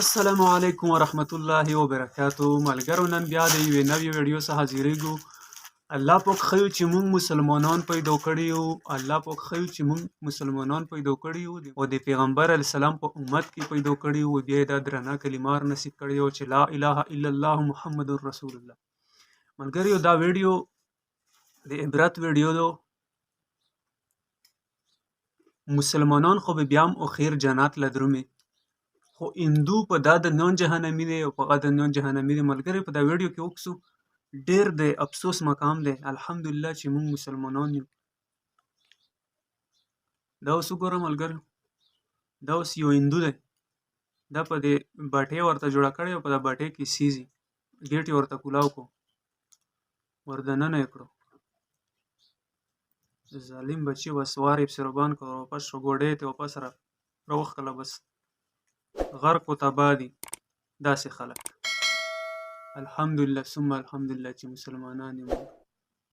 السلام علیکم ورحمت الله وبرکاتو. ملګرو، نن بیا د یوې نوې ویډیو څخه حاضرېږو. الله پاک ښیو چې موږ مسلمانان پیدا کړي یو. الله پاک ښیو چې موږ مسلمانان پیدا کړي یو او د پیغمبر علیه السلام په امت کې پیدا کړي یو. بیا یې دا درنه کلمار نصیب کړی یو چې لا اله الا الله محمد رسول الله. ملګریو، دا ویډیو د عبرت ویډیو ده. مسلمانان خو به بیا هم اخیر جنت له درومي، خو هندو په دا د نان جهنمي دی او په هغه د نان جهنمي دی. ملګری، په دا ویډیو کې وکسو ډېر د افسوس مقام دی. الحمدلله چې موږ مسلمانان یو. دا اوس وګوره ملګرو، دا اوس یو هندو دی. دا په دې بټۍ ورته جوړه کړې او په دا بټۍ کې سیزي ګیټ یې ورته کولاو کړو، ور دننه یې کړو. ظالم بچي بس وار یې پسې روبان کړ او واپس شو. ګوډۍ یې ترې واپس راوښکله. بس غرق و تباه دي داسې خلک. الحمدلله ثم الحمدلله چې مسلمانان یو.